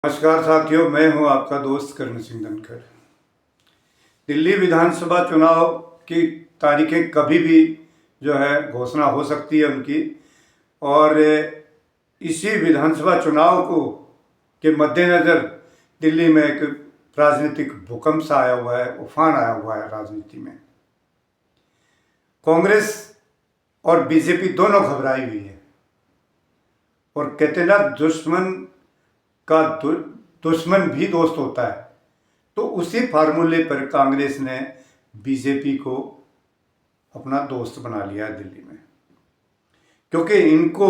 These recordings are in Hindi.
नमस्कार साथियों, मैं हूं आपका दोस्त करण सिंह धनखड़। दिल्ली विधानसभा चुनाव की तारीखें कभी भी जो है घोषणा हो सकती है उनकी, और इसी विधानसभा चुनाव को के मद्देनज़र दिल्ली में एक राजनीतिक भूकंप सा आया हुआ है, उफान आया हुआ है राजनीति में। कांग्रेस और बीजेपी दोनों घबराई हुई है, और कहते ना दुश्मन का दुश्मन भी दोस्त होता है। तो उसी फार्मूले पर कांग्रेस ने बीजेपी को अपना दोस्त बना लिया है दिल्ली में, क्योंकि इनको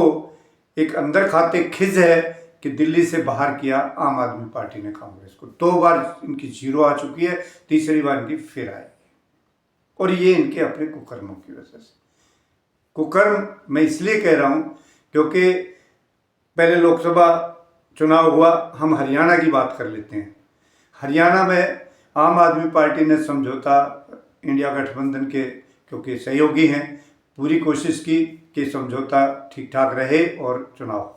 एक अंदर खाते खिज है कि दिल्ली से बाहर किया आम आदमी पार्टी ने कांग्रेस को। 2 बार इनकी जीरो आ चुकी है, तीसरी बार इनकी फिर आएगी, और ये इनके अपने कुकर्मों की वजह से। कुकर्म मैं इसलिए कह रहा हूं क्योंकि पहले लोकसभा चुनाव हुआ, हम हरियाणा की बात कर लेते हैं। हरियाणा में आम आदमी पार्टी ने समझौता इंडिया गठबंधन के, क्योंकि सहयोगी हैं, पूरी कोशिश की कि समझौता ठीक ठाक रहे और चुनाव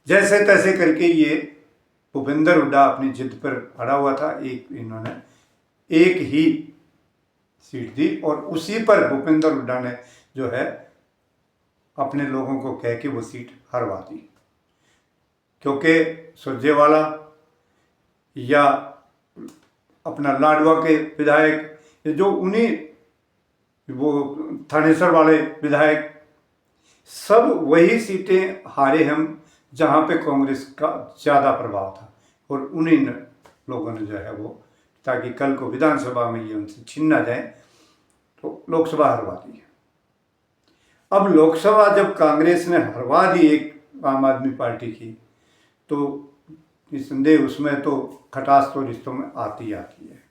जैसे तैसे करके ये भूपेंद्र हुड्डा अपनी जिद पर अड़ा हुआ था। इन्होंने एक ही सीट दी, और उसी पर भूपेंद्र हुड्डा ने जो है अपने लोगों को कह के वो सीट हरवा दी, क्योंकि सुरजेवाला या अपना लाडवा के विधायक, जो उन्हीं वो थानेसर वाले विधायक, सब वही सीटें हारे हम जहाँ पे कांग्रेस का ज़्यादा प्रभाव था, और उन्हीं लोगों ने जो है वो, ताकि कल को विधानसभा में ये उनसे छीन ना जाए, तो लोकसभा हरवा दी। अब लोकसभा जब कांग्रेस ने हरवा दी एक आम आदमी पार्टी की, तो निस्संदेह उसमें तो खटास तो रिश्तों में आती है।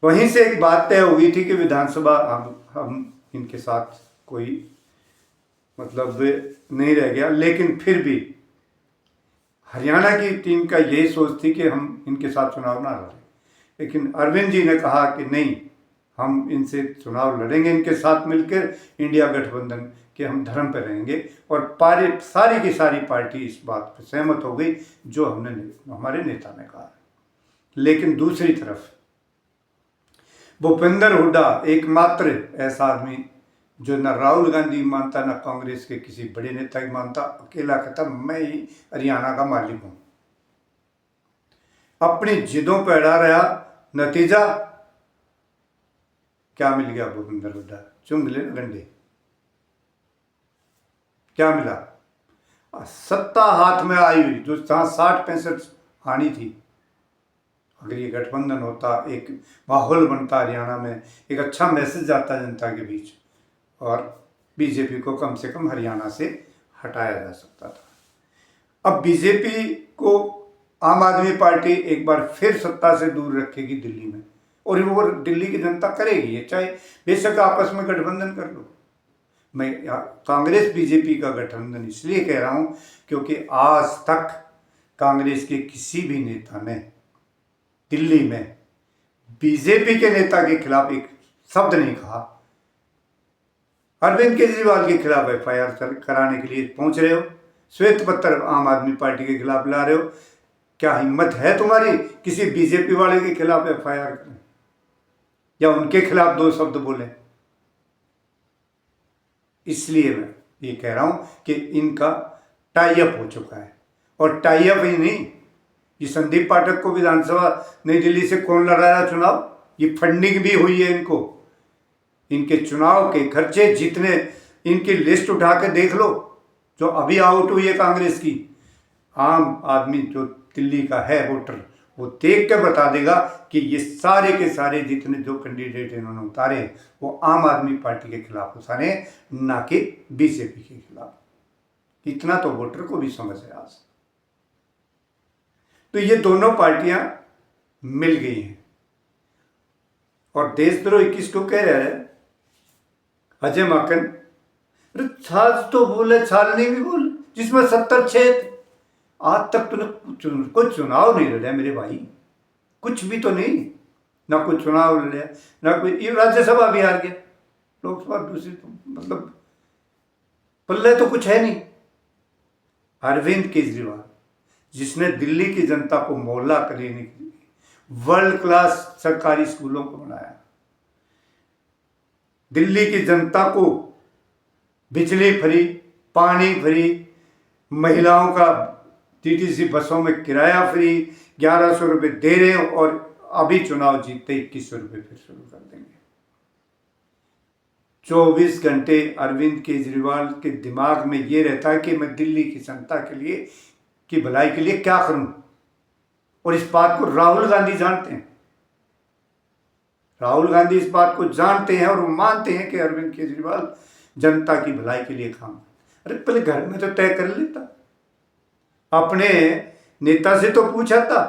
वहीं से एक बात तय हो गई थी कि विधानसभा हम इनके साथ कोई मतलब नहीं रह गया, लेकिन फिर भी हरियाणा की टीम का यही सोच थी कि हम इनके साथ चुनाव ना लड़ें। लेकिन अरविंद जी ने कहा कि नहीं, हम इनसे चुनाव लड़ेंगे, इनके साथ मिलकर इंडिया गठबंधन के हम धर्म पर रहेंगे, और सारी की सारी पार्टी इस बात पर सहमत हो गई जो हमारे नेता ने कहा। लेकिन दूसरी तरफ भूपेंद्र हुड्डा एकमात्र ऐसा आदमी जो न राहुल गांधी मानता, न कांग्रेस के किसी बड़े नेता की मानता, अकेला कहता मैं ही हरियाणा का मालिक हूं। अपनी जिदों पर अड़ा रहा, नतीजा क्या मिल गया? भूपेंद्र हुड्डा चुंग ले गंडे। क्या मिला? सत्ता हाथ में आई हुई, जो जहाँ 60-65 आनी थी। अगर ये गठबंधन होता, एक माहौल बनता हरियाणा में, एक अच्छा मैसेज जाता जनता के बीच, और बीजेपी को कम से कम हरियाणा से हटाया जा सकता था। अब बीजेपी को आम आदमी पार्टी एक बार फिर सत्ता से दूर रखेगी दिल्ली में, और वो दिल्ली की जनता करेगी, चाहे बेशक आपस में गठबंधन कर लो। मैं कांग्रेस बीजेपी का गठबंधन इसलिए कह रहा हूं क्योंकि आज तक कांग्रेस के किसी भी नेता ने दिल्ली में बीजेपी के नेता के खिलाफ एक शब्द नहीं कहा। अरविंद केजरीवाल के खिलाफ FIR कराने के लिए पहुंच रहे हो, श्वेत पत्र आम आदमी पार्टी के खिलाफ ला रहे हो। क्या हिम्मत है तुम्हारी किसी बीजेपी वाले के खिलाफ FIR करें या उनके खिलाफ 2 शब्द बोलें? इसलिए मैं ये कह रहा हूं कि इनका टाई अप हो चुका है, और टाई अप ही नहीं, ये संदीप पाठक को विधानसभा नई दिल्ली से कौन लड़ा रहा चुनाव? ये फंडिंग भी हुई है इनको। इनके चुनाव के खर्चे जितने, इनकी लिस्ट उठा के देख लो जो अभी आउट हुई है कांग्रेस की। आम आदमी जो दिल्ली का है वोटर, वो देख के बता देगा कि ये सारे के सारे जितने जो कैंडिडेट इन्होंने उतारे वो आम आदमी पार्टी के खिलाफ उतारे, ना कि बीजेपी के खिलाफ। इतना तो वोटर को भी समझ है आज। तो ये दोनों पार्टियां मिल गई हैं, और देशद्रोह किसको कह रहे हैं? अजय माकन। अरे छाछ तो बोले, छालनी भी बोले, जिसमें 70 छेद। आज तक तूने कोई चुनाव नहीं लड़ा मेरे भाई, कुछ भी तो नहीं, ना कोई चुनाव लड़ा, ना कोई, ये राज्यसभा भी हार गया, लोकसभा दूसरी, तो मतलब पल्ले तो कुछ है नहीं। अरविंद केजरीवाल जिसने दिल्ली की जनता को मोहल्ला क्लिनिक, वर्ल्ड क्लास सरकारी स्कूलों को बनाया, दिल्ली की जनता को बिजली फ्री, पानी फ्री, महिलाओं का टीटीसी बसों में किराया फ्री, 1100 रुपये दे रहे हो, और अभी चुनाव जीतते 2100 रुपये फिर शुरू कर देंगे। 24 घंटे अरविंद केजरीवाल के दिमाग में ये रहता है कि मैं दिल्ली की जनता के लिए, की भलाई के लिए क्या करूं, और इस बात को राहुल गांधी जानते हैं। राहुल गांधी इस बात को जानते हैं और वो मानते हैं कि अरविंद केजरीवाल जनता की भलाई के लिए काम। अरे पहले घर में तो तय कर लेता, अपने नेता से तो पूछा था।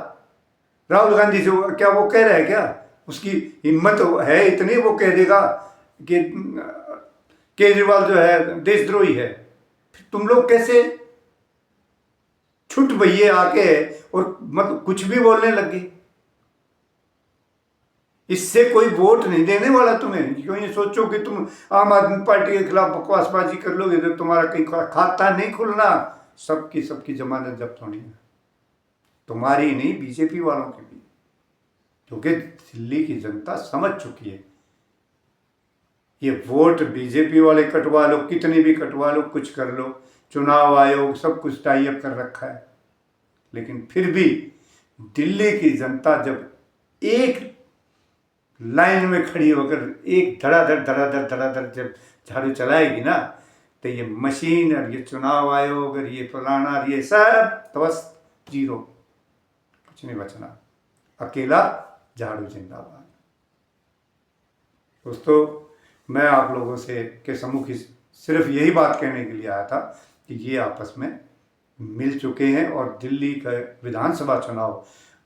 राहुल गांधी से क्या वो कह रहा है, क्या उसकी हिम्मत है इतनी वो कह देगा कि केजरीवाल जो है देशद्रोही है? फिर तुम लोग कैसे छुट भैये आके और मतलब कुछ भी बोलने लगे? इससे कोई वोट नहीं देने वाला तुम्हें। क्यों ये सोचो कि तुम आम आदमी पार्टी के खिलाफ बकवासबाजी कर लोगे तो तुम्हारा कहीं खाता नहीं खुलना। सबकी जमानत जब्त होनी है, तुम्हारी नहीं, बीजेपी वालों की भी, क्योंकि दिल्ली की जनता समझ चुकी है। ये वोट बीजेपी वाले कटवा लो, कितनी भी कटवा लो, कुछ कर लो, चुनाव आयोग सब कुछ टाई अप कर रखा है, लेकिन फिर भी दिल्ली की जनता जब एक लाइन में खड़ी होकर एक धड़ाधड़ जब झाड़ू चलाएगी ना, तो ये मशीन और ये चुनाव आयोग और ये फलाना और ये सब तो बस जीरो, कुछ नहीं बचना, अकेला झाड़ू जिंदाबाद। दोस्तों, मैं आप लोगों से के सम्मुख सिर्फ यही बात कहने के लिए आया था कि ये आपस में मिल चुके हैं और दिल्ली का विधानसभा चुनाव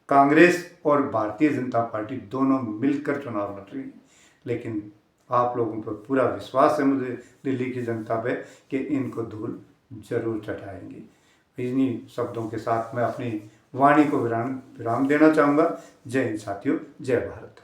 कांग्रेस और भारतीय जनता पार्टी दोनों मिलकर चुनाव लड़ रही है। लेकिन आप लोगों पर पूरा विश्वास है मुझे दिल्ली की जनता पे कि इनको धूल जरूर चटाएंगी। इन्हीं शब्दों के साथ मैं अपनी वाणी को विराम देना चाहूँगा। जय हिंद साथियों, जय भारत।